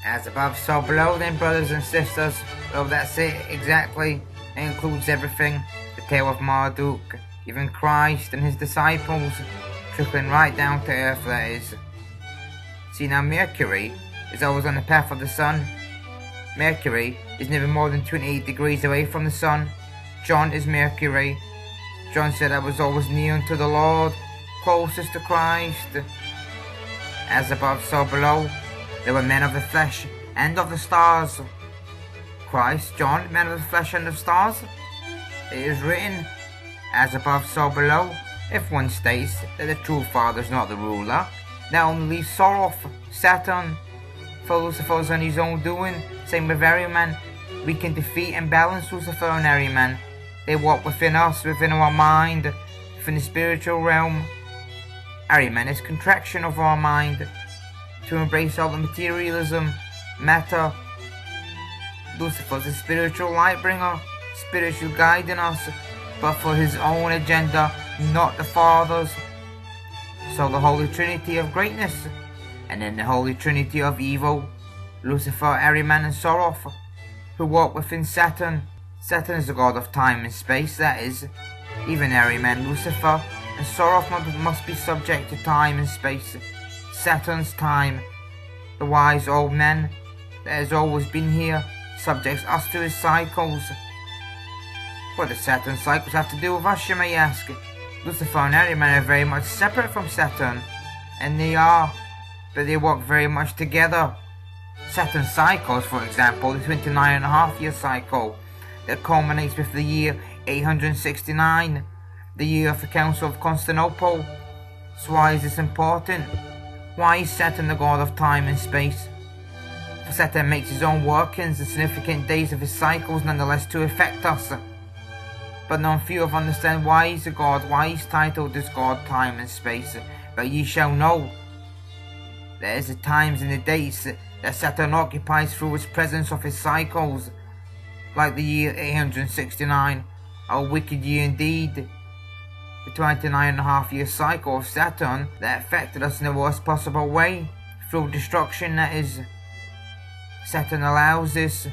As above, so below, then, brothers and sisters. Well, that's it, exactly. It includes everything. The tale of Marduk, even Christ and his disciples, trickling right down to earth, that is. See, now Mercury is always on the path of the sun. Mercury is never more than 28 degrees away from the sun. John is Mercury. John said, I was always near unto the Lord, closest to Christ. As above, so below. There were men of the flesh and of the stars. Christ, John, men of the flesh and of stars. It is written, as above, so below. If one states that the true Father is not the ruler, that only leaves Sorath, Saturn. For Lucifer is on his own doing. Same with Ahriman. We can defeat and balance Lucifer and Ahriman. They walk within us, within our mind, within the spiritual realm. Ahriman is contraction of our mind, to embrace all the materialism, matter. Lucifer is a spiritual light bringer, spiritual guiding us, but for his own agenda, not the Father's. So the Holy Trinity of greatness, and then the Holy Trinity of evil, Lucifer, Ahriman and Sorath, who walk within Saturn. Saturn is the god of time and space, that is. Even Ahriman, Lucifer and Sorath must be subject to time and space. Saturn's time, the wise old man that has always been here, subjects us to his cycles. What does Saturn's cycles have to do with us, you may ask? Lucifer and Ahriman are very much separate from Saturn, and they are, but they work very much together. Saturn's cycles, for example, the 29.5-year cycle that culminates with the year 869, the year of the Council of Constantinople. So why is this important? Why is Saturn the god of time and space? For Saturn makes his own workings, the significant days of his cycles, nonetheless to affect us. But none few have understand why he's a god, why he's titled as God, time and space. But ye shall know. There is the times and the dates that Saturn occupies through his presence of his cycles, like the year 869, a wicked year indeed. The 29.5-year cycle of Saturn that affected us in the worst possible way, through destruction, that is. Saturn allows this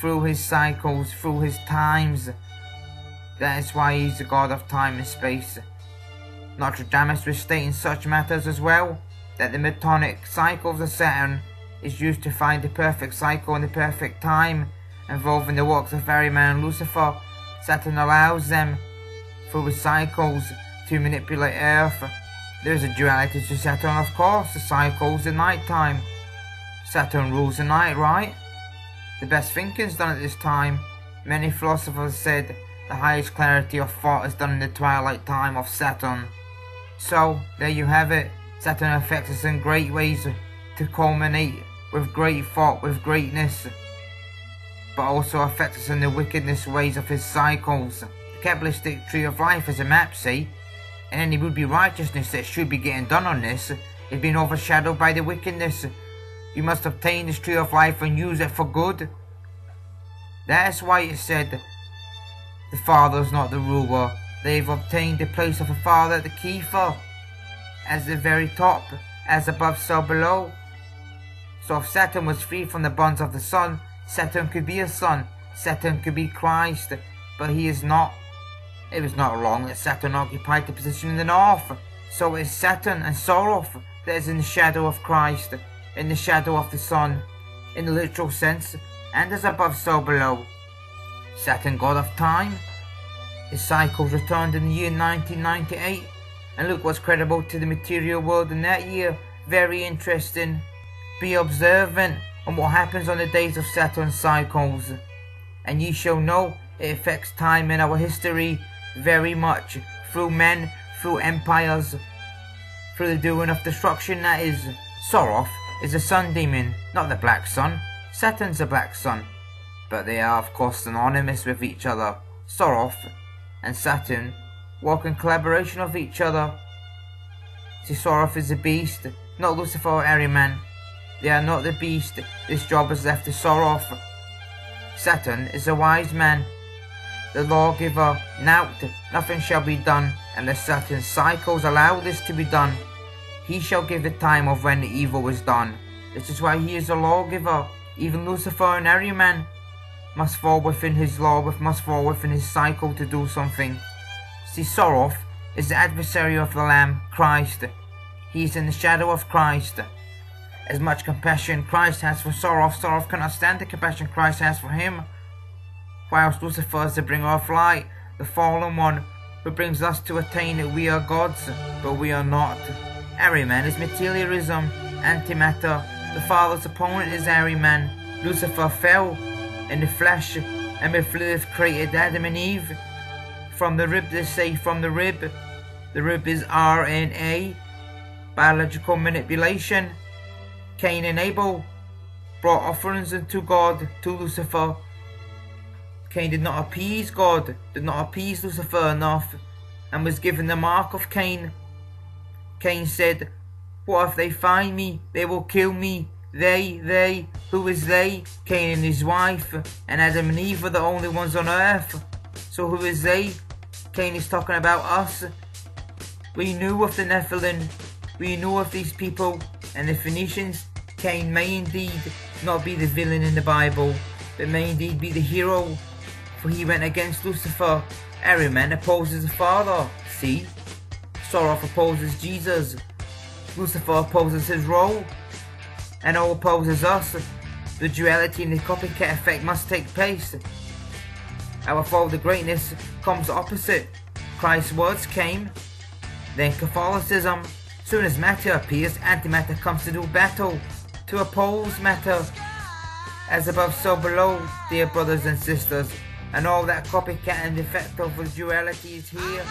through his cycles, through his times. That is why he is the god of time and space. Nostradamus was stating such matters as well, that the metonic cycle of the Saturn is used to find the perfect cycle and the perfect time, involving the works of Ahriman and Lucifer. Saturn allows them, through his cycles, to manipulate Earth. There is a duality to Saturn, of course. The cycles, the night time. Saturn rules the night, right? The best thinking is done at this time. Many philosophers said the highest clarity of thought is done in the twilight time of Saturn. So, there you have it. Saturn affects us in great ways to culminate with great thought, with greatness, but also affects us in the wickedness ways of his cycles. The Kabbalistic tree of life is a map, see, and any would-be righteousness that should be getting done on this is being overshadowed by the wickedness. You must obtain this tree of life and use it for good. That is why it said, the Father is not the ruler. They've obtained the place of the Father, the Keeper, as the very top, as above, so below. So if Saturn was free from the bonds of the sun, Saturn could be a son, Saturn could be Christ, but he is not. It was not long that Saturn occupied the position in the north. So it is Saturn and Sorath that is in the shadow of Christ, in the shadow of the sun, in the literal sense, and as above, so below. Saturn, god of time. His cycles returned in the year 1998, and look what's credible to the material world in that year. Very interesting. Be observant on what happens on the days of Saturn's cycles, and ye shall know it affects time in our history very much, through men, through empires, through the doing of destruction, that is. Sorath is a sun demon, not the black sun. Saturn's the black sun, but they are of course synonymous with each other. Sorath and Saturn work in collaboration of each other. See, Sorath is a beast, not Lucifer or Ahriman. They are not the beast. This job is left to Sorath. Saturn is a wise man, the lawgiver. Nothing shall be done unless Saturn's cycles allow this to be done. He shall give the time of when the evil is done. This is why he is a lawgiver. Even Lucifer and Ahriman must fall within his law, must fall within his cycle to do something. See, Sorath is the adversary of the Lamb, Christ. He is in the shadow of Christ. As much compassion Christ has for Sorath, Sorath cannot stand the compassion Christ has for him. Whilst Lucifer is the bringer of light, the fallen one, who brings us to attain that we are gods, but we are not. Ahriman is materialism, antimatter. The Father's opponent is Ahriman. Lucifer fell in the flesh, and with Lilith created Adam and Eve. From the rib, they say, from the rib. The rib is RNA, biological manipulation. Cain and Abel brought offerings unto God, to Lucifer. Cain did not appease God, did not appease Lucifer enough, and was given the mark of Cain. Cain said, "What if they find me? They will kill me." They, who is they? Cain and his wife, and Adam and Eve are the only ones on earth. So who is they? Cain is talking about us. We knew of the Nephilim, we knew of these people, and the Phoenicians. Cain may indeed not be the villain in the Bible, but may indeed be the hero, for he went against Lucifer. Ahriman opposes the Father. See? Sorath opposes Jesus. Lucifer opposes his role, and all opposes us. The duality and the copycat effect must take place. Our fall to greatness comes opposite. Christ's words came, then Catholicism. Soon as matter appears, antimatter comes to do battle, to oppose matter. As above, so below, dear brothers and sisters, and all that copycat and effect of the duality is here.